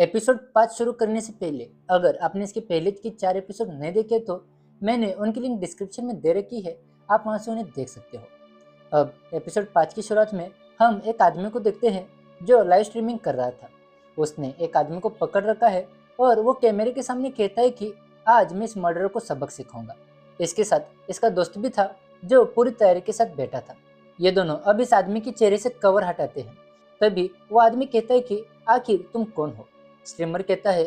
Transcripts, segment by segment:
Episode 5 शुरू करने से पहले अगर आपने इसके पहले के 4 एपिसोड नहीं देखे तो मैंने उनकी लिंक डिस्क्रिप्शन में दे रखी है, आप वहां से उन्हें देख सकते हो। अब एपिसोड 5 की शुरुआत में हम एक आदमी को देखते हैं जो लाइव स्ट्रीमिंग कर रहा था। उसने एक आदमी को पकड़ रखा है और वो कैमरे के सामने कहता है कि आज मैं इस मर्डर को सबक सिखाऊंगा। इसके साथ इसका दोस्त भी था जो पूरी तैयारी के साथ बैठा था। ये दोनों अब इस आदमी के चेहरे से कवर हटाते हैं। तभी वो आदमी कहता है कि आखिर तुम कौन हो। स्ट्रीमर कहता है,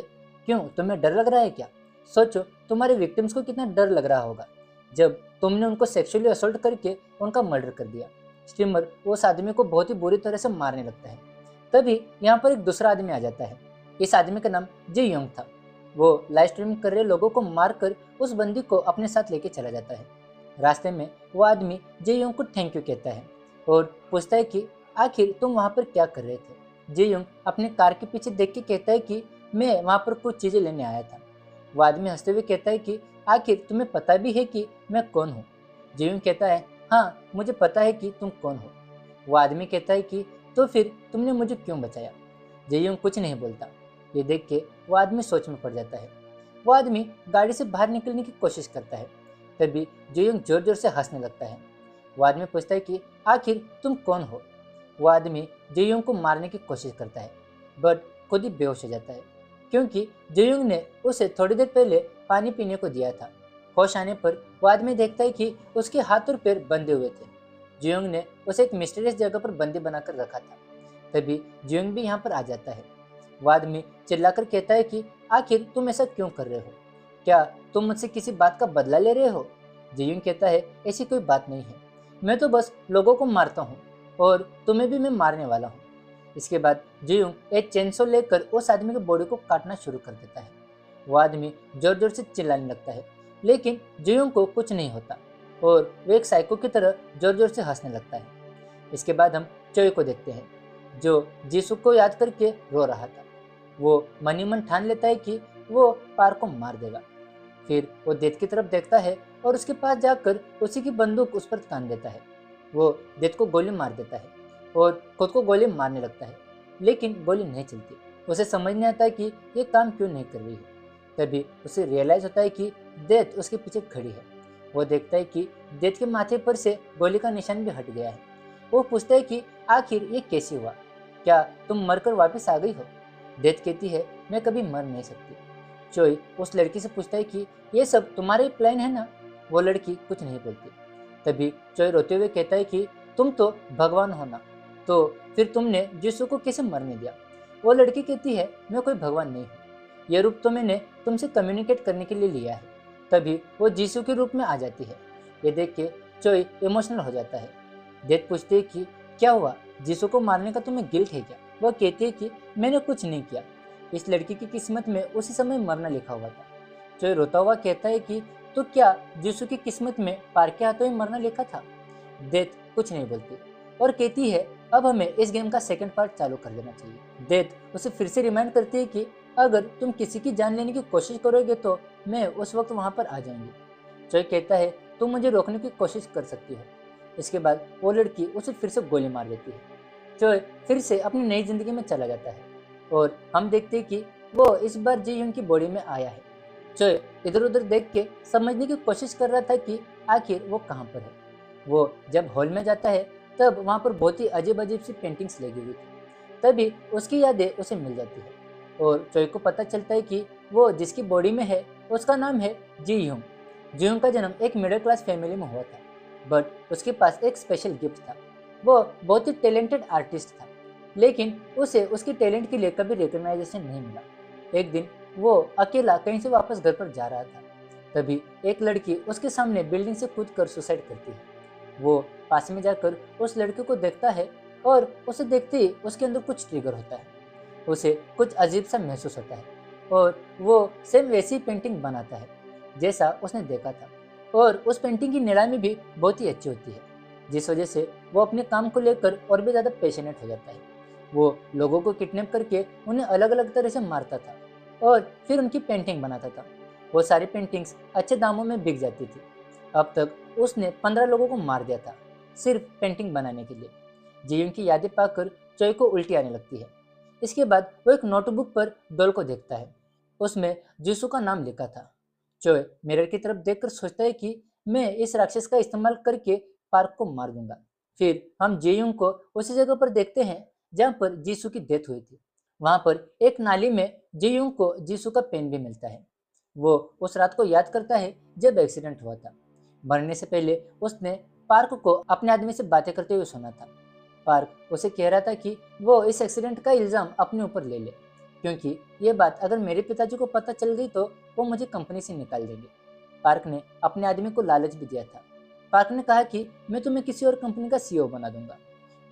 क्यों तुम्हें डर लग रहा है क्या? सोचो तुम्हारे विक्टिम्स को कितना डर लग रहा होगा जब तुमने उनको सेक्सुअली असॉल्ट करके उनका मर्डर कर दिया। स्ट्रीमर उस आदमी को बहुत ही बुरी तरह से मारने लगता है। तभी यहाँ पर एक दूसरा आदमी आ जाता है। इस आदमी का नाम जे योंग था। वो लाइव स्ट्रीमिंग कर रहे लोगों को मारकर उस बंदी को अपने साथ लेके चला जाता है। रास्ते में वो आदमी जे योंग को थैंक यू कहता है और पूछता है कि आखिर तुम वहाँ पर क्या कर रहे थे। जे योंग अपनी कार के पीछे देख के कहता है कि मैं वहाँ पर कुछ चीज़ें लेने आया था। वो आदमी हंसते हुए कहता है कि आखिर तुम्हें पता भी है कि मैं कौन हूँ। जे योंग कहता है, हाँ मुझे पता है कि तुम कौन हो। वो आदमी कहता है कि तो फिर तुमने मुझे क्यों बचाया। जे योंग कुछ नहीं बोलता। ये देख के वो आदमी सोच में पड़ जाता है। वो आदमी गाड़ी से बाहर निकलने की कोशिश करता है। तभी जे योंग जोर जोर से हंसने लगता है। वो आदमी पूछता है कि आखिर तुम कौन हो। वो आदमी जेयोंग को मारने की कोशिश करता है बट खुद ही बेहोश हो जाता है क्योंकि जेयोंग ने उसे थोड़ी देर पहले पानी पीने को दिया था। होश आने पर वो आदमी देखता है कि उसके हाथ और पैर बंधे हुए थे। जेयोंग ने उसे एक मिस्टीरियस जगह पर बंदी बनाकर रखा था। तभी जेयोंग भी यहाँ पर आ जाता है। वो आदमी चिल्लाकर कहता है कि आखिर तुम ऐसा क्यों कर रहे हो? क्या तुम मुझसे किसी बात का बदला ले रहे हो? जेयोंग कहता है, ऐसी कोई बात नहीं है, मैं तो बस लोगों को मारता हूँ और तुम्हें भी मैं मारने वाला हूँ। इसके बाद जियोंग एक चेनसो लेकर उस आदमी की बॉडी को काटना शुरू कर देता है। वो आदमी जोर जोर से चिल्लाने लगता है लेकिन जियोंग को कुछ नहीं होता और वो एक साइको की तरह जोर जोर से हंसने लगता है। इसके बाद हम चोई को देखते हैं जो जीसू को याद करके रो रहा था। वो मनी मन ठान लेता है कि वो पार को मार देगा। फिर वो डेथ की तरफ देखता है और उसके पास जाकर उसी की बंदूक उस पर तान देता है। वो डेथ को गोली मार देता है और खुद को गोली मारने लगता है लेकिन गोली नहीं चलती। उसे समझ नहीं आता कि ये काम क्यों नहीं कर रही है। तभी उसे रियलाइज होता है कि डेथ उसके पीछे खड़ी है। वो देखता है कि डेथ के माथे पर से गोली का निशान भी हट गया है। वो पूछता है कि आखिर ये कैसे हुआ, क्या तुम मरकर वापस आ गई हो? डेथ कहती है, मैं कभी मर नहीं सकती। चोई उस लड़की से पूछता है कि ये सब तुम्हारा ही प्लान है ना? वो लड़की कुछ नहीं बोलती। तभी चोई रोते हुए कहता है कि तुम तो भगवान हो ना, तो फिर तुमने यीशु को कैसे मरने दिया? वो लड़की कहती है, मैं कोई भगवान नहीं हूँ, यह रूप तो मैंने तुमसे कम्युनिकेट करने के लिए लिया है। तभी वो यीशु के रूप में आ जाती है। ये देख के चोई इमोशनल हो जाता है। डेथ पूछती है कि क्या हुआ, यीशु को मारने का तुम्हें गिल्ट है क्या? वह कहती है कि मैंने कुछ नहीं किया, इस लड़की की किस्मत में उसी समय मरना लिखा हुआ था। चोई रोता हुआ कहता है कि तो क्या यीशु की किस्मत में पार के हाथों ही मरना लिखा था? डेथ कुछ नहीं बोलती और कहती है अब हमें इस गेम का सेकंड पार्ट चालू कर देना चाहिए। डेथ उसे फिर से रिमाइंड करती है कि अगर तुम किसी की जान लेने की कोशिश करोगे तो मैं उस वक्त वहां पर आ जाऊंगी। चोई कहता है तुम मुझे रोकने की कोशिश कर सकती हो। इसके बाद वो लड़की उसे फिर से गोली मार देती है। चोई फिर से अपनी नई जिंदगी में चला जाता है और हम देखते हैं कि वो इस बार जी यूंग की बॉडी में आया है। चोई इधर उधर देख के समझने की कोशिश कर रहा था कि आखिर वो कहाँ पर है। वो जब हॉल में जाता है तब वहाँ पर बहुत ही अजीब अजीब सी पेंटिंग्स लगी हुई थी। तभी उसकी यादें उसे मिल जाती है और चोई को पता चलता है कि वो जिसकी बॉडी में है उसका नाम है जी यूंग। जी यूंग का जन्म एक मिडिल क्लास फैमिली में हुआ था बट उसके पास एक स्पेशल गिफ्ट था। वो बहुत ही टैलेंटेड आर्टिस्ट था लेकिन उसे उसके टैलेंट के लिए कभी रिकग्नाइजेशन नहीं मिला। एक दिन वो अकेला कहीं से वापस घर पर जा रहा था। तभी एक लड़की उसके सामने बिल्डिंग से कूद कर सुसाइड करती है। वो पास में जाकर उस लड़के को देखता है और उसे देखते ही उसके अंदर कुछ ट्रिगर होता है। उसे कुछ अजीब सा महसूस होता है और वो सेम वैसी पेंटिंग बनाता है जैसा उसने देखा था और उस पेंटिंग की नीलामी भी बहुत ही अच्छी होती है जिस वजह से वो अपने काम को लेकर और भी ज़्यादा पैशनेट हो जाता है। वो लोगों को किडनैप करके उन्हें अलग अलग तरह से मारता था और फिर उनकी पेंटिंग बनाता था। वो सारी पेंटिंग्स अच्छे दामों में बिक जाती थी। अब तक उसने 15 लोगों को मार दिया था सिर्फ पेंटिंग बनाने के लिए। जीवन की यादें पाकर चोई को उल्टी आने लगती है। इसके बाद वो एक नोटबुक पर डॉल को देखता है। उसमें जीसू का नाम लिखा था। चोय मिरर की तरफ देखकर सोचता है कि मैं इस राक्षस का इस्तेमाल करके पार्क को मार दूंगा। फिर हम जेयूंग को उसी जगह पर देखते हैं जहाँ पर जीसू की डेथ हुई थी। वहां पर एक नाली में जेयूंग को जीसू का पेन भी मिलता है। वो उस रात को याद करता है जब एक्सीडेंट हुआ था। मरने से पहले उसने पार्क को अपने आदमी से बातें करते हुए सुना था। पार्क उसे कह रहा था कि वो इस एक्सीडेंट का इल्जाम अपने ऊपर ले ले, क्योंकि ये बात अगर मेरे पिताजी को पता चल गई तो वो मुझे कंपनी से निकाल देंगे। पार्क ने अपने आदमी को लालच भी दिया था। पार्क ने कहा कि मैं तुम्हें किसी और कंपनी का सीईओ बना दूंगा।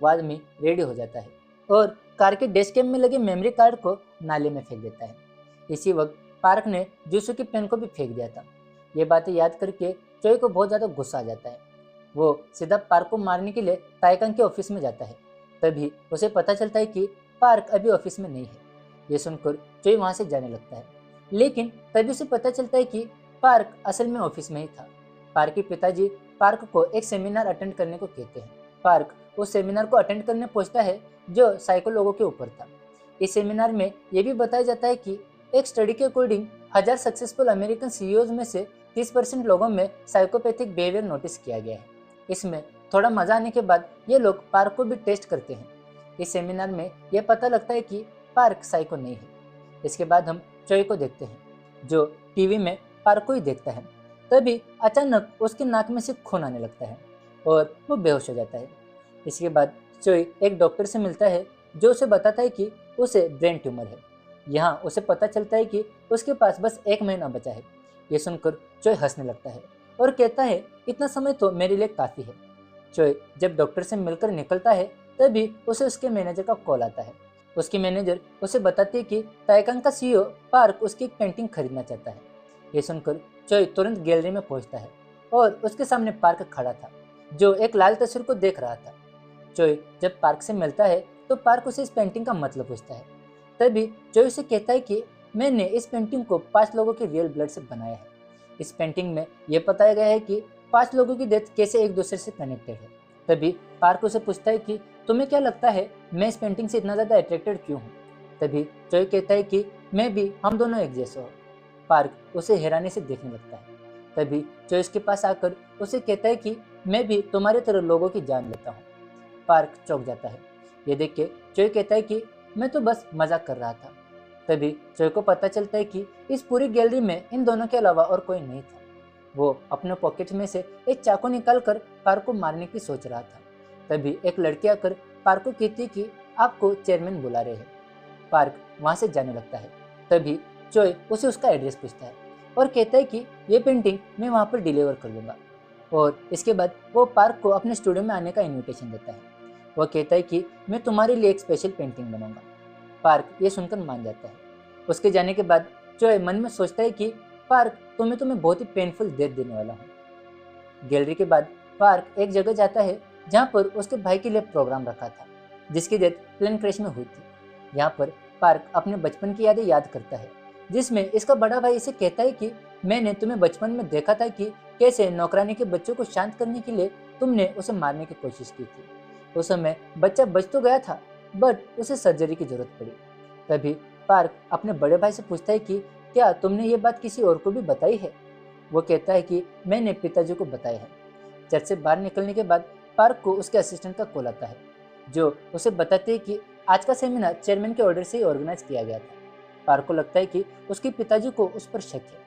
वो आदमी रेडी हो जाता है और कार के डैशकैम में लगे मेमोरी कार्ड को नाले में फेंक देता है। इसी वक्त पार्क ने जूसू की पेन को भी फेंक दिया था। ये बातें याद करके चोई को बहुत ज़्यादा गुस्सा आ जाता है। वो सीधा पार्क को मारने के लिए ताइकांग के ऑफिस में जाता है। तभी उसे पता चलता है कि पार्क अभी ऑफिस में नहीं है। ये सुनकर चोई वहाँ से जाने लगता है, लेकिन तभी उसे पता चलता है कि पार्क असल में ऑफिस में ही था। पार्क के पिताजी पार्क को एक सेमिनार अटेंड करने को कहते हैं। पार्क उस सेमिनार को अटेंड करने पहुंचता है जो साइको लोगों के ऊपर था। इस सेमिनार में यह भी बताया जाता है कि एक स्टडी के अकॉर्डिंग 1000 सक्सेसफुल अमेरिकन सीईओज में से 30% लोगों में साइकोपैथिक बिहेवियर नोटिस किया गया है। इसमें थोड़ा मजा आने के बाद ये लोग पार्क को भी टेस्ट करते हैं। इस सेमिनार में यह पता लगता है कि पार्क साइको नहीं है। इसके बाद हम चोई को देखते हैं जो टीवी में पार्क को ही देखता है। तभी अचानक उसके नाक में से खून आने लगता है और वो बेहोश हो जाता है। इसके बाद चोई एक डॉक्टर से मिलता है जो उसे बताता है कि उसे ब्रेन ट्यूमर है। यहाँ उसे पता चलता है कि उसके पास बस 1 महीना बचा है। ये सुनकर चोई हंसने लगता है और कहता है इतना समय तो मेरे लिए काफ़ी है। चोई जब डॉक्टर से मिलकर निकलता है तभी उसे उसके मैनेजर का कॉल आता है। उसकी मैनेजर उसे बताती है कि ताइकांग का सीईओ पार्क उसकी एक पेंटिंग खरीदना चाहता है। ये सुनकर चोई तुरंत गैलरी में पहुंचता है और उसके सामने पार्क खड़ा था जो एक लाल तस्वीर को देख रहा था। चोई जब पार्क से मिलता है तो पार्क उसे इस पेंटिंग का मतलब पूछता है। तभी चोई उसे कहता है कि मैंने इस पेंटिंग को 5 लोगों के रियल ब्लड से बनाया है। इस पेंटिंग में यह बताया गया है कि 5 लोगों की डेथ कैसे एक दूसरे से कनेक्टेड है। तभी पार्क उसे पूछता है कि तुम्हें क्या लगता है मैं इस पेंटिंग से इतना ज़्यादा अट्रैक्टेड क्यों हूँ। तभी चोई कहता है कि मैं भी, हम दोनों एक जैसे हो। पार्क उसे हैरानी से देखने लगता है। तभी चोई उसके पास आकर उसे कहता है कि मैं भी तुम्हारे तरह लोगों की जान लेता हूँ। पार्क चौंक जाता है। ये देख के चोई कहता है कि मैं तो बस मजाक कर रहा था। तभी चोई को पता चलता है कि इस पूरी गैलरी में इन दोनों के अलावा और कोई नहीं था। वो अपने पॉकेट में से एक चाकू निकालकर पार्क को मारने की सोच रहा था। तभी एक लड़की आकर पार्क को कहती कि आपको चेयरमैन बुला रहे हैं। पार्क वहां से जाने लगता है। तभी चोई उसे उसका एड्रेस पूछता है और कहता है कि ये पेंटिंग मैं वहां पर डिलीवर कर दूंगा। और इसके बाद वो पार्क को अपने स्टूडियो में आने का इनविटेशन देता है। वो कहता है कि मैं तुम्हारे लिए एक स्पेशल पेंटिंग बनाऊंगा। पार्क ये सुनकर मान जाता है। उसके जाने के बाद चोई मन में सोचता है कि पार्क तुम्हें बहुत ही पेनफुल डेथ देने वाला हूँ। गैलरी के बाद पार्क एक जगह जाता है जहाँ पर उसके भाई के लिए प्रोग्राम रखा था जिसकी डेथ प्लेन क्रैश में हुई थी। यहाँ पर पार्क अपने बचपन की यादें याद करता है जिसमें इसका बड़ा भाई इसे कहता है कि मैंने तुम्हें बचपन में देखा था कि कैसे नौकरानी के बच्चों को शांत करने के लिए तुमने उसे मारने की कोशिश की थी। उस समय बच्चा बच तो गया था बट उसे सर्जरी की जरूरत पड़ी। तभी पार्क अपने बड़े भाई से पूछता है कि क्या तुमने ये बात किसी और को भी बताई है। वो कहता है कि मैंने पिताजी को बताया है। चर्च से बाहर निकलने के बाद पार्क को उसके असिस्टेंट का कॉल आता है जो उसे बताते हैं कि आज का सेमिनार चेयरमैन के ऑर्डर से ही ऑर्गेनाइज किया गया था। पार्क को लगता है कि उसके पिताजी को उस पर शक है।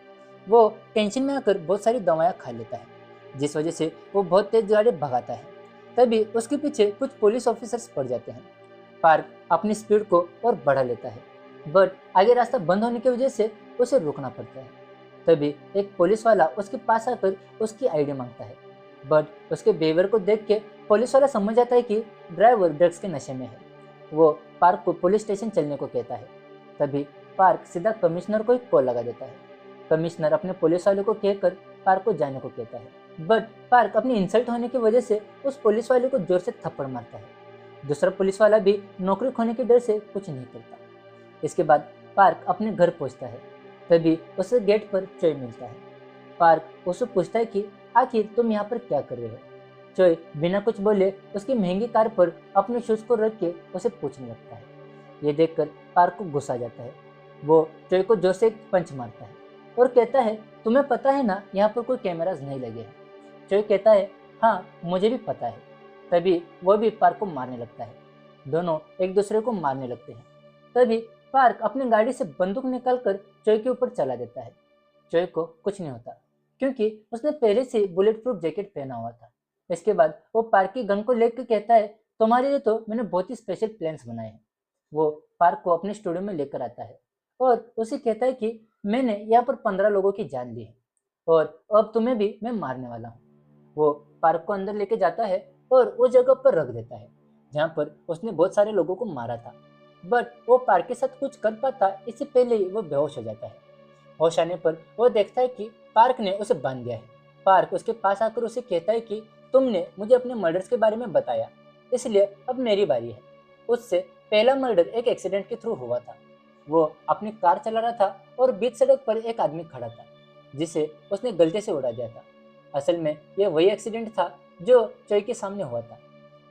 वो टेंशन में आकर बहुत सारी दवाइयाँ खा लेता है जिस वजह से वो बहुत तेज गाड़ी भगाता है। तभी उसके पीछे कुछ पुलिस ऑफिसर्स पड़ जाते हैं। पार्क अपनी स्पीड को और बढ़ा लेता है बट आगे रास्ता बंद होने की वजह से उसे रुकना पड़ता है। तभी एक पुलिस वाला उसके पास आकर उसकी आईडी मांगता है बट उसके बिहेवियर को देख के पुलिस वाला समझ जाता है कि ड्राइवर ड्रग्स के नशे में है। वो पार्क को पुलिस स्टेशन चलने को कहता है। तभी पार्क सीधा कमिश्नर को एक कॉल लगा देता है। कमिश्नर अपने पुलिस वाले को कहकर पार्क को जाने को कहता है बट पार्क अपनी इंसल्ट होने की वजह से उस पुलिस वाले को जोर से थप्पड़ मारता है। दूसरा पुलिस वाला भी नौकरी खोने के डर से कुछ नहीं करता। इसके बाद पार्क अपने घर पहुंचता है। तभी उसे गेट पर चोई मिलता है। पार्क उससे पूछता है कि आखिर तुम यहाँ पर क्या कर रहे हो। चोई बिना कुछ बोले उसकी महंगी कार पर अपने शूज को रख के उसे पूछने लगता है। ये देखकर पार्क को गुस्सा आ जाता है। वो चोई को जोर से एक पंच मारता है और कहता है, तुम्हें पता है ना यहाँ पर कोई कैमराज नहीं लगे हैं। चोई कहता है, हाँ मुझे भी पता है। तभी वो भी पार्क को मारने लगता है। दोनों एक दूसरे को मारने लगते हैं। तभी पार्क अपनी गाड़ी से बंदूक निकालकर चोई के ऊपर चला देता है। चोई को कुछ नहीं होता क्योंकि उसने पहले से बुलेट प्रूफ जैकेट पहना हुआ था। इसके बाद वो पार्क की गन को लेकर कहता है, तुम्हारे लिए तो मैंने बहुत ही स्पेशल प्लान्स बनाए हैं। वो पार्क को अपने स्टूडियो में लेकर आता है और उसे कहता है कि मैंने यहाँ पर 15 लोगों की जान ली है और अब तुम्हें भी मैं मारने वाला हूँ। वो पार्क को अंदर लेके जाता है और उस जगह पर रख देता है जहाँ पर उसने बहुत सारे लोगों को मारा था। बट वो पार्क के साथ कुछ कर पाता इससे पहले ही वो बेहोश हो जाता है। होश आने पर वो देखता है कि पार्क ने उसे बांध दिया है। पार्क उसके पास आकर उसे कहता है कि तुमने मुझे अपने मर्डर्स के बारे में बताया, इसलिए अब मेरी बारी है। उससे पहला मर्डर एक एक्सीडेंट के थ्रू हुआ था। वो अपनी कार चला रहा था और बीच सड़क पर एक आदमी खड़ा था जिसे उसने गलती से उड़ा दिया था। असल में यह वही एक्सीडेंट था जो चोई के सामने हुआ था।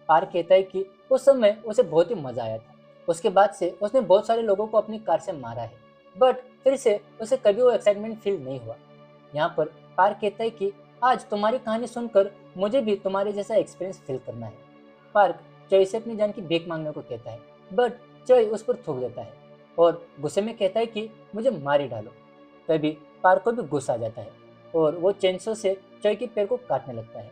पार्क कहता है कि उस समय उसे बहुत ही मजा आया था। उसके बाद से उसने बहुत सारे लोगों को अपनी कार से मारा है, बट फिर से उसे कभी वो एक्साइटमेंट फील नहीं हुआ। यहाँ पर पार्क कहता है कि आज तुम्हारी कहानी सुनकर मुझे भी तुम्हारे जैसा एक्सपीरियंस फील करना है। पार्क चोई से अपनी जान की भीख मांगने को कहता है, बट चोई उस पर थूक देता है और गुस्से में कहता है कि मुझे मार ही डालो। तभी पार्क को भी गुस्सा आ जाता है और वो चेंसो से चोई के पैर को काटने लगता है।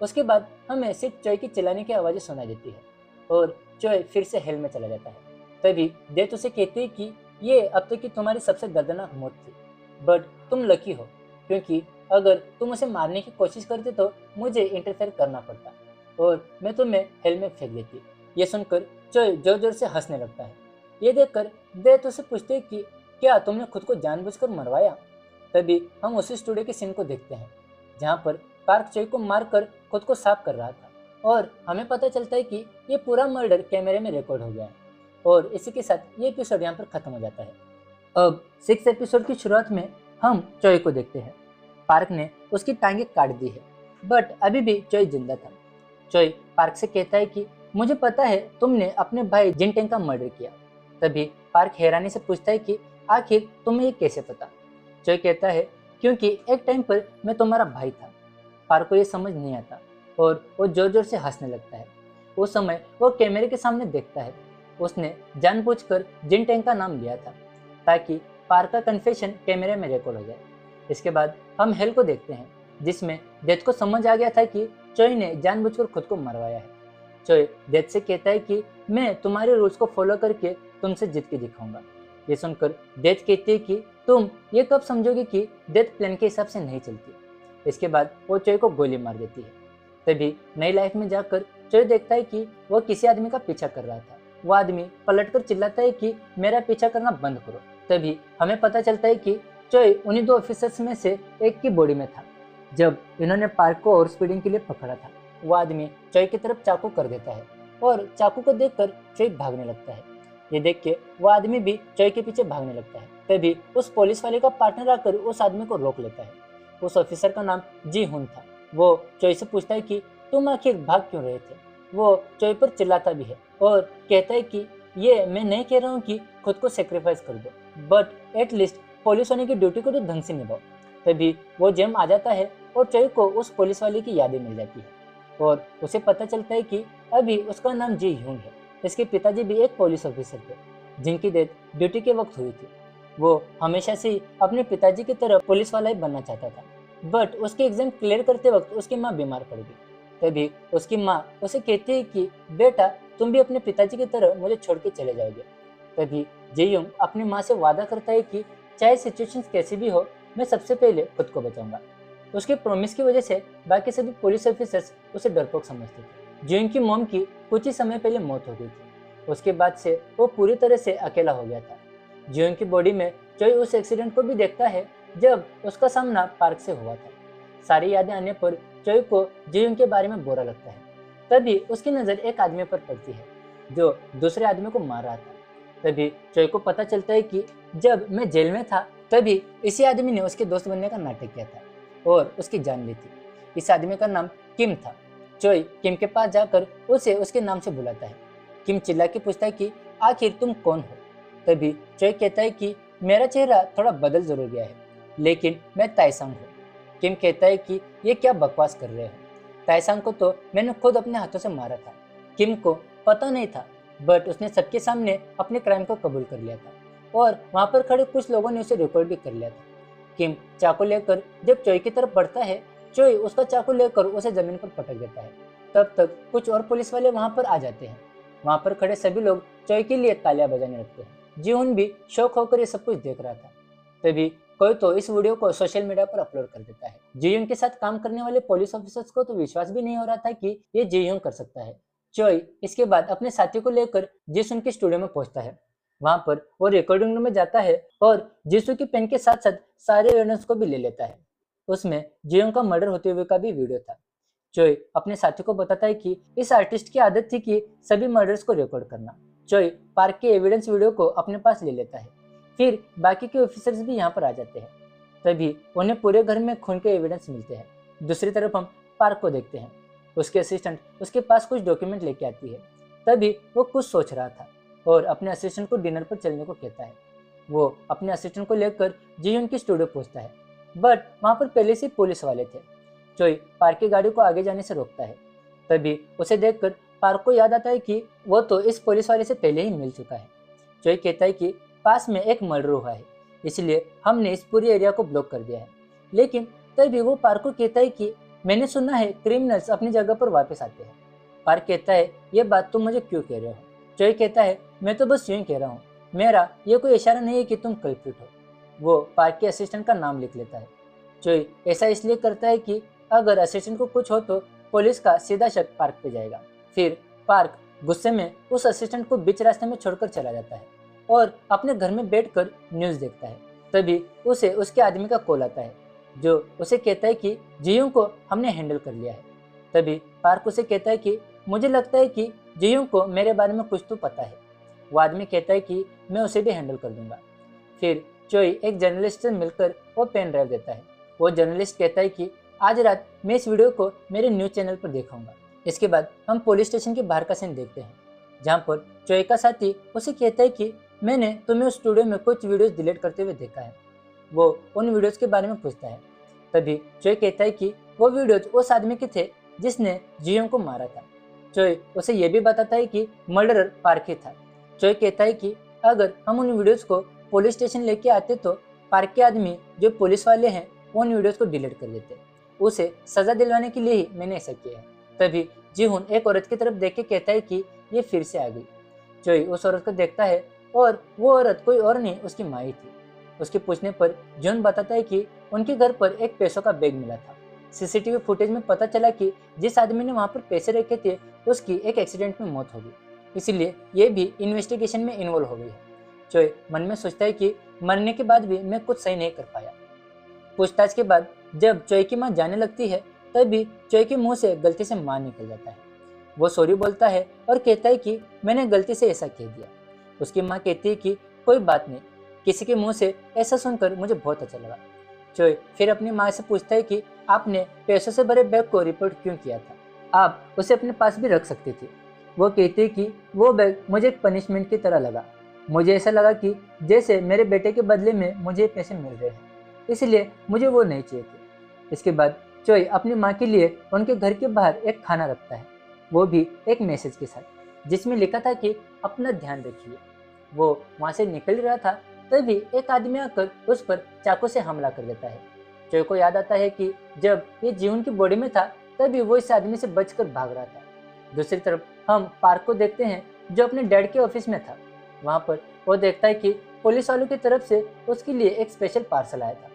उसके बाद हमें सिर्फ चोई की चिल्लाने की आवाज़ें सुनाई देती है और चोई फिर से हेल में चला जाता है। तभी डेथ उसे कहती है कि ये अब तक की तुम्हारी सबसे दर्दनाक मौत थी, बट तुम लकी हो क्योंकि अगर तुम उसे मारने की कोशिश करते तो मुझे इंटरफेयर करना पड़ता और मैं तुम्हें हेल में फेंक देती। ये सुनकर चोई जोर जोर से हंसने लगता है। ये देखकर डेथ उसे पूछते कि क्या तुमने खुद को जानबूझकर मरवाया। तभी हम उसी स्टूडियो के सीन को देखते हैं जहाँ पर पार्क चोई को मारकर खुद को साफ कर रहा था और हमें पता चलता है कि ये पूरा मर्डर कैमरे में रिकॉर्ड हो गया है। और इसी के साथ ये एपिसोड यहाँ पर खत्म हो जाता है। अब 6 एपिसोड की शुरुआत में हम चोई को देखते हैं। पार्क ने उसकी टांगें काट दी है, बट अभी भी चोई जिंदा था। चोई पार्क से कहता है कि मुझे पता है तुमने अपने भाई जिनटेंग का मर्डर किया। तभी पार्क हैरानी से पूछता है कि आखिर तुम्हें ये कैसे पता। चोई कहता है क्योंकि एक टाइम पर मैं तुम्हारा भाई था। पार्क को ये समझ नहीं आता और वो जोर जोर से हंसने लगता है। उस समय वो कैमरे के सामने देखता है उसने जानबूझकर जिनटेंग का नाम लिया था ताकि पार्क का कन्फेशन कैमरे में रिकॉर्ड हो जाए। इसके बाद हम हेल को देखते हैं जिसमें डेथ को समझ आ गया था कि चोई ने जानबूझकर खुद को मरवाया है। चोई डेथ से कहता है कि मैं तुम्हारे रूल्स को फॉलो करके तुमसे जीत के दिखाऊंगा। ये सुनकर डेथ कहती है कि तुम ये कब समझोगे कि डेथ प्लान के हिसाब से नहीं चलती। इसके बाद वो चोई को गोली मार देती है। तभी नई लाइफ में जाकर चोई देखता है कि वो किसी आदमी का पीछा कर रहा था। वो आदमी पलटकर चिल्लाता है कि मेरा पीछा करना बंद करो। तभी हमें पता चलता है कि चोई उन्हीं 2 ऑफिसर्स में से एक की बॉडी में था जब इन्होंने पार्क को ओवर स्पीडिंग के लिए पकड़ा था। वो आदमी चोई की तरफ चाकू कर देता है और चाकू को देखकर चोई भागने लगता है। ये देख के वो आदमी भी चोई के पीछे भागने लगता है। तभी उस पुलिस वाले का पार्टनर आकर उस आदमी को रोक लेता है। उस ऑफिसर का नाम जी हुन था। वो चोई से पूछता है कि तुम आखिर भाग क्यों रहे थे। वो चोई पर चिल्लाता भी है और कहता है कि ये मैं नहीं कह रहा हूँ कि खुद को सेक्रीफाइस कर दो, बट एटलीस्ट पुलिस वाले की ड्यूटी को तो ढंग से निभाओ। तभी वो जेम आ जाता है और चोई को उस पुलिस वाले की यादें मिल जाती है और उसे पता चलता है कि अभी उसका नाम जी ह्यून है। इसके पिताजी भी एक पुलिस ऑफिसर थे जिनकी डेथ ड्यूटी के वक्त हुई थी। वो हमेशा से अपने पिताजी की तरह पुलिस वाला ही बनना चाहता था, बट उसके एग्जाम क्लियर करते वक्त उसकी माँ बीमार पड़ गई। तभी उसकी माँ उसे कहती है कि बेटा तुम भी अपने पिताजी की तरह मुझे छोड़ के चले जाओगे। तभी जेयोंग अपनी माँ से वादा करता है कि चाहे सिचुएशंस कैसी भी हो मैं सबसे पहले खुद को बचाऊंगा। उसके प्रॉमिस की वजह से बाकी सभी पुलिस ऑफिसर्स उसे डरपोक समझते थे। जेयोंग की मॉम की कुछ ही समय पहले मौत हो गई थी। उसके बाद से वो पूरी तरह से अकेला हो गया था। जेयोंग की बॉडी में चोई उस एक्सीडेंट को भी देखता है जब उसका सामना पार्क से हुआ था। सारी यादें आने पर चोई को जेयोंग के बारे में बुरा लगता है। तभी उसकी नज़र एक आदमी पर पड़ती है जो दूसरे आदमी को मार रहा था। तभी चोई को पता चलता है कि जब मैं जेल में था तभी इसी आदमी ने उसके दोस्त बनने का नाटक किया था और उसकी जान ली थी। इस आदमी का नाम किम था। चोई किम के पास जाकर उसे उसके नाम से बुलाता है। किम चिल्ला के पूछता है कि आखिर तुम कौन हो? तभी चोई कहता है कि मेरा चेहरा थोड़ा बदल जरूर गया है, लेकिन मैं ताइसंग हूँ। किम कहता है कि ये क्या बकवास कर रहे हो? ताइसंग को तो मैंने खुद अपने हाथों से मारा था। किम को पता नहीं था, बट उसने सबके सामने अपने क्राइम को कबूल कर लिया था और वहाँ पर खड़े कुछ लोगों ने उसे रिकॉर्ड भी कर लिया था। किम चाकू लेकर जब चोई की तरफ बढ़ता है, चोई उसका चाकू लेकर उसे जमीन पर पटक देता है। तब तक कुछ और पुलिस वाले वहाँ पर आ जाते हैं। वहाँ पर खड़े सभी लोग चोई के लिए तालियां बजाने लगते हैं। जीहुन भी शौक होकर ये सब कुछ देख रहा था। तभी कोई तो इस वीडियो को सोशल मीडिया पर अपलोड कर देता है। जीयुन के साथ काम करने वाले पुलिस ऑफिसर्स को तो विश्वास भी नहीं हो रहा था कि ये जीयुन कर सकता है। चोई इसके बाद अपने साथी को लेकर जिसुन के स्टूडियो में पहुंचता है। वहां पर वो रिकॉर्डिंग रूम में जाता है और जिसु की पेन के साथ साथ सारे एविडेंस को भी ले लेता है। उसमें जीयुन का मर्डर होते हुए का भी वीडियो था। चोई अपने साथी को बताता है कि इस आर्टिस्ट की आदत थी कि सभी मर्डर्स को रिकॉर्ड करना। चोई पार्क के एविडेंस वीडियो को अपने पास ले लेता है। फिर बाकी के ऑफिसर्स भी यहाँ पर आ जाते हैं। तभी उन्हें पूरे घर में खून के एविडेंस मिलते हैं। दूसरी तरफ हम पार्क को देखते हैं। उसके असिस्टेंट उसके पास कुछ डॉक्यूमेंट लेके आती है। तभी वो कुछ सोच रहा था और अपने असिस्टेंट को डिनर पर चलने को कहता है। वो अपने असिस्टेंट को लेकर जीयुन की स्टूडियो पहुंचता है, बट वहाँ पर पहले से पुलिस वाले थे। चोई पार्क की गाड़ी को आगे जाने से रोकता है। तभी उसे देखकर पार्क को याद आता है कि वो तो इस पुलिस वाले से पहले ही मिल चुका है। चोई कहता है कि पास में एक मर्डर हुआ है, इसलिए हमने इस पूरी एरिया को ब्लॉक कर दिया है। लेकिन तभी वो पार्क को कहता है कि मैंने सुना है क्रिमिनल्स अपनी जगह पर वापस आते हैं। पार्क कहता है ये बात तुम मुझे क्यों कह रहे हो? चोई कहता है मैं तो बस यूं ही कह रहा हूँ, मेरा ये कोई इशारा नहीं है कि तुम कल्प्रिट हो। वो पार्क के असिस्टेंट का नाम लिख लेता है। चोई ऐसा इसलिए करता है कि अगर असिस्टेंट को कुछ हो तो पुलिस का सीधा शक पार्क पे जाएगा। फिर पार्क गुस्से में उस असिस्टेंट को बीच रास्ते में छोड़कर चला जाता है और अपने घर में बैठकर न्यूज़ देखता है। तभी उसे उसके आदमी का कॉल आता है, जो उसे कहता है कि जियों को हमने हैंडल कर लिया है। तभी पार्क उसे कहता है कि मुझे लगता है कि जियों को मेरे बारे में कुछ तो पता है। वो आदमी कहता है कि मैं उसे भी हैंडल कर दूंगा। फिर चोई एक जर्नलिस्ट से मिलकर वो पेन ड्राइव देता है। वो जर्नलिस्ट कहता है कि आज रात मैं इस वीडियो को मेरे न्यूज़ चैनल पर दिखाऊंगा। इसके बाद हम पुलिस स्टेशन के बाहर का सीन देखते हैं, जहाँ पर चोई का साथी उसे कहता है कि मैंने तुम्हें उस स्टूडियो में कुछ वीडियोस डिलीट करते हुए देखा है। वो उन वीडियोस के बारे में पूछता है। तभी चोई कहता है कि वो वीडियोस उस आदमी के थे जिसने जियों को मारा था। चोई उसे ये भी बताता है कि मर्डरर पार्क ही था। चोई कहता है कि अगर हम उन वीडियोस को पुलिस स्टेशन लेके आते तो पार्क के आदमी जो पुलिस वाले हैं उन वीडियोस को डिलीट कर देते। उसे सजा दिलवाने के लिए ही मैंने ऐसा किया है। तभी जीहुन एक औरत की तरफ देख के कहता है कि ये फिर से आ गई। चोई उस औरत को देखता है और वो औरत कोई और नहीं उसकी माँ ही थी। उसके पूछने पर जॉन बताता है कि उनके घर पर एक पैसों का बैग मिला था। सीसीटीवी फुटेज में पता चला कि जिस आदमी ने वहाँ पर पैसे रखे थे उसकी एक एक्सीडेंट में मौत हो गई, इसलिए ये भी इन्वेस्टिगेशन में इन्वॉल्व हो गई है। चोई मन में सोचता है कि मरने के बाद भी मैं कुछ सही नहीं कर पाया। पूछताछ के बाद जब चोई की माँ जाने लगती है, तभी चोई के मुंह से गलती से मां निकल जाता है। वो सॉरी बोलता है और कहता है कि मैंने गलती से ऐसा कह दिया। उसकी माँ कहती है कि कोई बात नहीं, किसी के मुंह से ऐसा सुनकर मुझे बहुत अच्छा लगा। चोई फिर अपनी माँ से पूछता है कि आपने पैसों से भरे बैग को रिपोर्ट क्यों किया था? आप उसे अपने पास भी रख सकते थे। वो कहती है कि वो बैग मुझे एक पनिशमेंट की तरह लगा। मुझे ऐसा लगा कि जैसे मेरे बेटे के बदले में मुझे पैसे मिल रहे हैं, इसलिए मुझे वो नहीं चाहिए थे। इसके बाद चोई अपनी माँ के लिए उनके घर के बाहर एक खाना रखता है, वो भी एक मैसेज के साथ जिसमें लिखा था कि अपना ध्यान रखिए। वो वहाँ से निकल रहा था, तभी एक आदमी आकर उस पर चाकू से हमला कर देता है। चोई को याद आता है कि जब ये जीवन की बॉडी में था तभी वो इस आदमी से बचकर भाग रहा था। दूसरी तरफ हम पार्क को देखते हैं, जो अपने डैड के ऑफिस में था। वहाँ पर वो देखता है कि पुलिस वालों की तरफ से उसके लिए एक स्पेशल पार्सल आया था।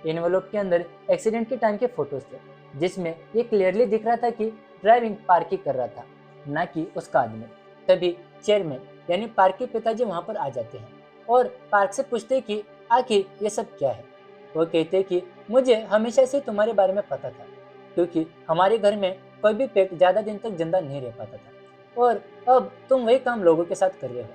एनवेलप के अंदर एक्सीडेंट के टाइम के फोटोज थे, जिसमें ये क्लियरली दिख रहा था कि ड्राइविंग पार्क ही कर रहा था, ना कि उसका आदमी। तभी चेयरमैन यानी पार्क के पिताजी वहाँ पर आ जाते हैं और पार्क से पूछते हैं कि आखिर ये सब क्या है। वो कहते हैं कि मुझे हमेशा से तुम्हारे बारे में पता था, क्योंकि हमारे घर में कोई भी पेट ज़्यादा दिन तक जिंदा नहीं रह पाता था, और अब तुम वही काम लोगों के साथ कर रहे हो।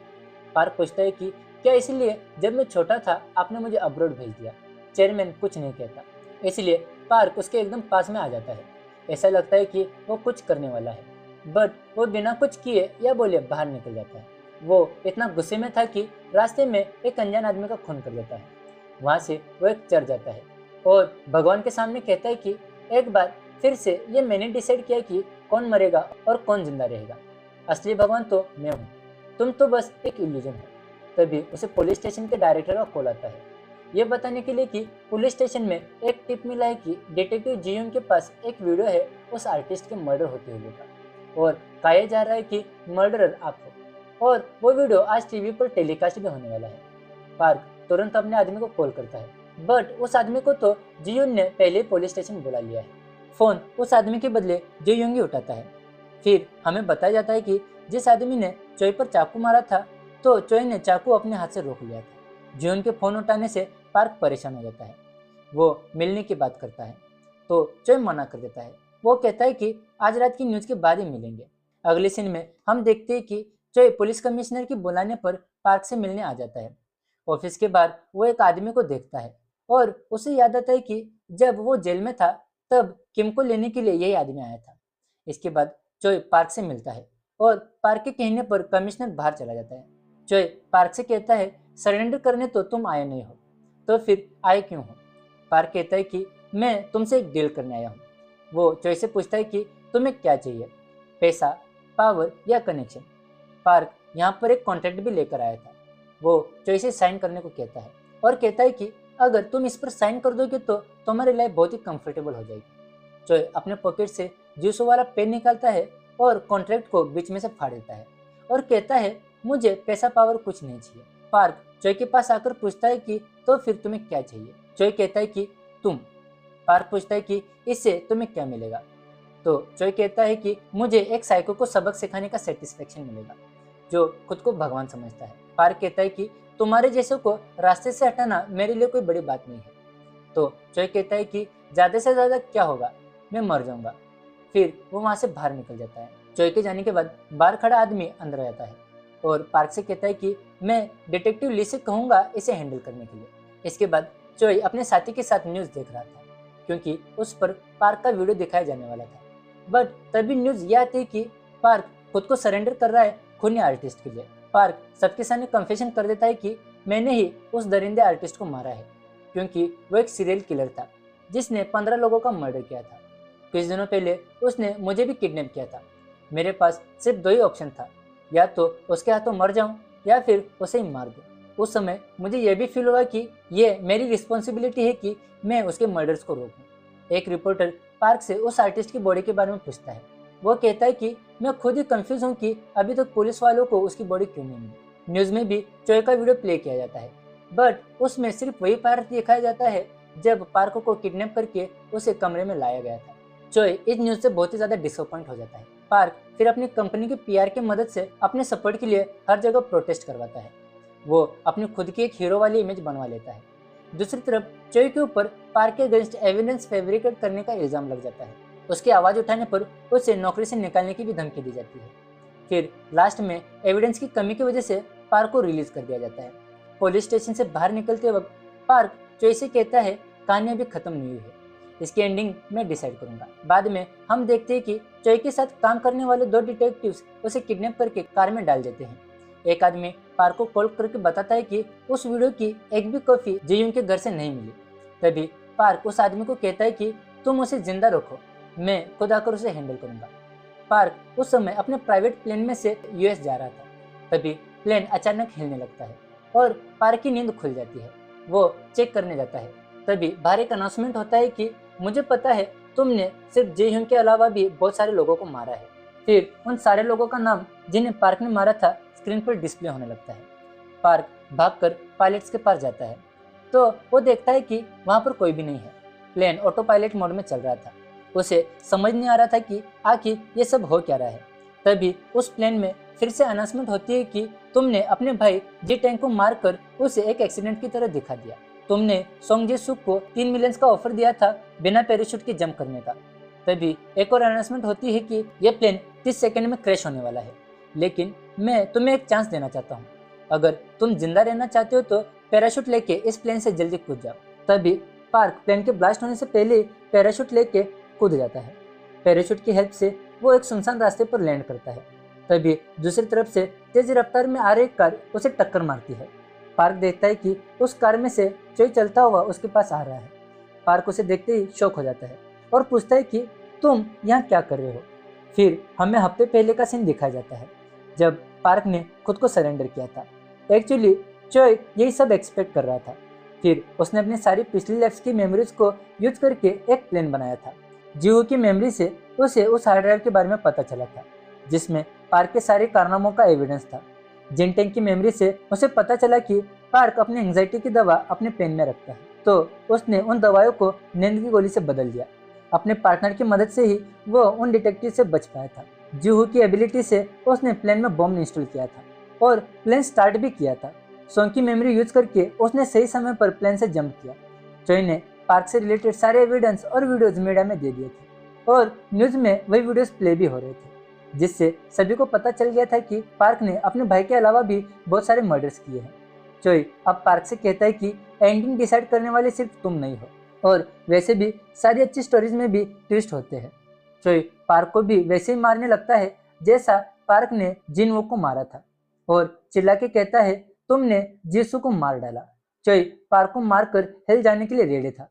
पार्क पूछता है कि क्या इसलिए जब मैं छोटा था आपने मुझे अब्रॉड भेज दिया? चेयरमैन कुछ नहीं कहता, इसलिए पार्क उसके एकदम पास में आ जाता है। ऐसा लगता है कि वो कुछ करने वाला है, बट वो बिना कुछ किए या बोले बाहर निकल जाता है। वो इतना गुस्से में था कि रास्ते में एक अनजान आदमी का खून कर देता है। वहाँ से वो एक चर्च जाता है और भगवान के सामने कहता है कि एक बार फिर से ये मैंने डिसाइड किया कि कौन मरेगा और कौन जिंदा रहेगा। असली भगवान तो मैं हूँ, तुम तो बस एक इल्यूजन हो। तभी उसे पुलिस स्टेशन के डायरेक्टर का कॉल आता है, ये बताने के लिए कि पुलिस स्टेशन में एक टिप मिला है कि डिटेक्टिव जीयून के पास एक वीडियो है उस आर्टिस्ट के मर्डर होते हुए का, और कहा जा रहा है कि मर्डरर आप हो, और वो वीडियो आज टीवी पर टेलीकास्ट भी होने वाला है। पार्क तुरंत अपने आदमी को कॉल करता है, बट उस आदमी को तो जीयून ने पहले ही पुलिस स्टेशन बुला लिया है। फोन उस आदमी के बदले जीयून ही उठाता है। फिर हमें बताया जाता है कि जिस आदमी ने चोई पर चाकू मारा था, तो चोई ने चाकू अपने हाथ से रोक लिया था। जीयून के फोन उठाने से पार्क परेशान हो जाता है। वो मिलने की बात करता है तो चोई मना कर देता है। वो कहता है कि आज रात की न्यूज के बाद ही मिलेंगे। अगले सीन में हम देखते हैं कि चोई पुलिस कमिश्नर के बुलाने पर पार्क से मिलने आ जाता है। ऑफिस के बाहर वो एक आदमी को देखता है और उसे याद आता है कि जब वो जेल में था तब किम को लेने के लिए यही आदमी आया था। इसके बाद चोई पार्क से मिलता है और पार्क के कहने पर कमिश्नर बाहर चला जाता है। चोई पार्क से कहता है, सरेंडर करने तो तुम आए नहीं हो, तो फिर आए क्यों हो? पार्क कहता है कि मैं तुमसे एक डील करने आया हूँ। वो चोई से पूछता है कि तुम्हें क्या चाहिए, पैसा, पावर या कनेक्शन? पार्क यहाँ पर एक कॉन्ट्रैक्ट भी लेकर आया था। वो चोई से साइन करने को कहता है और कहता है कि अगर तुम इस पर साइन कर दोगे तो तुम्हारी लाइफ बहुत ही कंफर्टेबल हो जाएगी। चोई अपने पॉकेट से जूसो वाला पेन निकालता है और कॉन्ट्रैक्ट को बीच में से फाड़ देता है और कहता है, मुझे पैसा पावर कुछ नहीं चाहिए। पार्क चोई के पास आकर पूछता है कि तो फिर तुम्हें क्या चाहिए? चोई कहता है कि तुम। पार्क पूछता है कि इससे तुम्हें क्या मिलेगा? तो चोई कहता है कि मुझे एक साइको को सबक सिखाने का सेटिस्फेक्शन मिलेगा, जो खुद को भगवान समझता है। पार्क कहता है कि तुम्हारे जैसे को रास्ते से हटाना मेरे लिए कोई बड़ी बात नहीं है। तो चोई कहता है कि ज्यादा से ज्यादा क्या होगा, मैं मर जाऊंगा। फिर वो वहां से बाहर निकल जाता है। चोई के जाने के बाद बाहर खड़ा आदमी अंदर आ जाता है और पार्क से कहता है कि मैं डिटेक्टिव ली से कहूंगा इसे हैंडल करने के लिए। इसके बाद चोई अपने साथी के साथ न्यूज देख रहा था क्योंकि उस पर पार्क का वीडियो दिखाया जाने वाला था। बट तभी न्यूज यह आती है कि पार्क खुद को सरेंडर कर रहा है खूनी आर्टिस्ट के लिए। पार्क सबके सामने कन्फेशन कर देता है कि मैंने ही उस दरिंदे आर्टिस्ट को मारा है क्योंकि वो एक सीरियल किलर था जिसने 15 लोगों का मर्डर किया था। कुछ दिनों पहले उसने मुझे भी किडनैप किया था। मेरे पास सिर्फ दो ही ऑप्शन था, या तो उसके हाथों मर जाऊं या फिर उसे ही मार दूं। उस समय मुझे यह भी फील हुआ कि ये मेरी रिस्पॉन्सिबिलिटी है कि मैं उसके मर्डर्स को रोकूं। एक रिपोर्टर पार्क से उस आर्टिस्ट की बॉडी के बारे में पूछता है। वो कहता है कि मैं खुद ही कंफ्यूज हूँ कि अभी तक पुलिस वालों को उसकी बॉडी क्यों नहीं मिली। न्यूज में भी चोई का वीडियो प्ले किया जाता है, बट उसमें सिर्फ वही पार्ट दिखाया जाता है जब पार्क को किडनैप करके उसे कमरे में लाया गया था। चोई इस न्यूज से बहुत ही ज्यादा डिसअपॉइंट हो जाता है। पार्क फिर अपनी कंपनी के पीआर की मदद से अपने सपोर्ट के लिए हर जगह प्रोटेस्ट करवाता है। वो अपनी खुद की एक हीरो वाली इमेज बनवा लेता है। दूसरी तरफ चोई के ऊपर पार्क के अगेंस्ट एविडेंस फैब्रिकेट करने का इल्जाम लग जाता है। उसकी आवाज उठाने पर उसे नौकरी से निकालने की भी धमकी दी जाती है। फिर लास्ट में एविडेंस की कमी की वजह से पार्क को रिलीज कर दिया जाता है। पुलिस स्टेशन से बाहर निकलते वक्त पार्क चोई से कहता है, कहानी अभी खत्म नहीं हुई है, इसकी एंडिंग मैं डिसाइड करूंगा। बाद में हम देखते हैं कि चोई के साथ काम करने वाले दो डिटेक्टिव्स उसे किडनैप करके कार में डाल देते हैं। एक आदमी पार्क को कॉल करके बताता है कि उस वीडियो की एक भी कॉपी जीयून के घर से नहीं मिली। तभी पार्क उस आदमी को कहता है कि तुम उसे जिंदा रखो, मैं खुद आकर उसे हैंडल करूंगा। पार्क उस समय अपने प्राइवेट प्लेन में से यूएस जा रहा था। तभी प्लेन अचानक हिलने लगता है और पार्क की नींद खुल जाती है। वो चेक करने जाता है। तभी बाहर एक अनाउंसमेंट होता है कि मुझे पता है तुमने सिर्फ जेह्यून के अलावा भी बहुत सारे लोगों को मारा है। फिर उन सारे लोगों का नाम जिन्हें पार्क ने मारा था स्क्रीन पर डिस्प्ले होने लगता है। पार्क भागकर पायलट्स के पास जाता है तो वो देखता है कि वहां पर कोई भी नहीं है। प्लेन ऑटो पायलट मोड में चल रहा था। उसे समझ नहीं आ रहा था कि आखिर ये सब हो क्या रहा है। तभी उस प्लेन में फिर से अनाउंसमेंट होती है कि तुमने अपने भाई जी टैंग को मारकर उसे एक एक्सीडेंट की तरह दिखा दिया। तुमने सोंग जी सुक को 3 मिलियन का ऑफर दिया था बिना पैराशूट के जंप करने का। तभी एक और अनाउंसमेंट होती है कि यह प्लेन 30 सेकंड में क्रैश होने वाला है, लेकिन मैं तुम्हें एक चांस देना चाहता हूँ। अगर तुम जिंदा रहना चाहते हो तो पैराशूट लेके इस प्लेन से जल्दी कूद जाओ। तभी पार्क प्लेन के ब्लास्ट होने से पहले पैराशूट लेके कूद जाता है। पैराशूट की हेल्प से वो एक सुनसान रास्ते पर लैंड करता है। तभी दूसरी तरफ से तेज रफ्तार में आ रही कार उसे टक्कर मारती है। पार्क देखता है कि उस कार में से चोई चलता हुआ उसके पास आ रहा है। पार्क उसे देखते ही शॉक हो जाता है और पूछता है कि तुम यहाँ क्या कर रहे हो। फिर हमें हफ्ते पहले का सीन दिखाया जाता है जब पार्क ने खुद को सरेंडर किया था। एक्चुअली चोई यही सब एक्सपेक्ट कर रहा था। फिर उसने अपनी सारी पिछली लाइफ्स की मेमोरीज को यूज करके एक प्लान बनाया था। जीहू की मेमोरी से उसे उस हार्ड ड्राइव के बारे में पता चला था जिसमें पार्क के सारे कारनामों का एविडेंस था। जिनटेंग की मेमोरी से उसे पता चला कि पार्क अपनी एंजाइटी की दवा अपने पेन में रखता है, तो उसने उन दवाओं को नींद की गोली से बदल दिया। अपने पार्टनर की मदद से ही वो उन डिटेक्टिव से बच पाया था। जीहू की एबिलिटी से उसने प्लेन में बॉम्ब इंस्टॉल किया था और प्लेन स्टार्ट भी किया था। सॉन्ग की मेमोरी यूज करके उसने सही समय पर प्लेन से जंप किया। चोई ने पार्क से रिलेटेड सारे एविडेंस और वीडियोज मीडिया में दे दिए थे और न्यूज में वही वीडियोज प्ले भी हो रहे थे, जिससे सभी को पता चल गया था कि पार्क ने अपने भाई के अलावा भी बहुत सारे मर्डर्स किए हैं। चोई अब पार्क से कहता है कि एंडिंग डिसाइड करने वाले सिर्फ तुम नहीं हो, और वैसे भी सारी अच्छी स्टोरीज में भी ट्विस्ट होते हैं। चोई पार्क को भी वैसे ही मारने लगता है जैसा पार्क ने जिनवो को मारा था और चिल्ला के कहता है तुमने जीसू को मार डाला। चोई पार्क को मारकर हेल जाने के लिए रेडी था,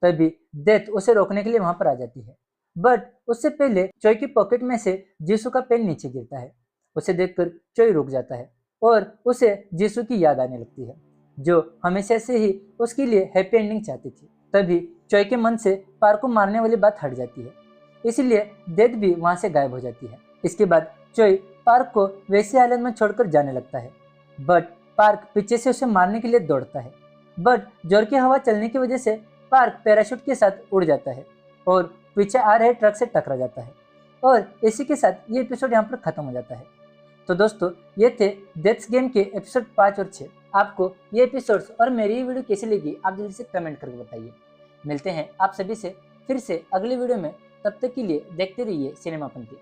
तभी डेथ उसे रोकने के लिए वहां पर आ जाती है। बट उससे पहले चोई की पॉकेट में से जीसू का पेन नीचे गिरता है। उसे देखकर चोई रुक जाता है और उसे जीसू की याद आने लगती है, जो हमेशा से ही उसके लिए हैप्पी एंडिंग चाहती थी। तभी चोई के मन से पार्क को मारने वाली बात हट जाती है, इसलिए डेथ भी वहां से गायब हो जाती है। इसके बाद चोई पार्क को वैसी हालत में छोड़कर जाने लगता है, बट पार्क पीछे से उसे मारने के लिए दौड़ता है। बट जोर की हवा चलने की वजह से पार्क पैराशूट के साथ उड़ जाता है और पीछे आ रहे ट्रक से टकरा जाता है, और इसी के साथ ये एपिसोड यहाँ पर खत्म हो जाता है। तो दोस्तों, ये थे डेथ्स गेम के एपिसोड 5 और 6। आपको ये एपिसोड्स और मेरी ये वीडियो कैसी लगी आप जल्दी से कमेंट करके बताइए। मिलते हैं आप सभी से फिर से अगली वीडियो में, तब तक के लिए देखते रहिए सिनेमापंथी।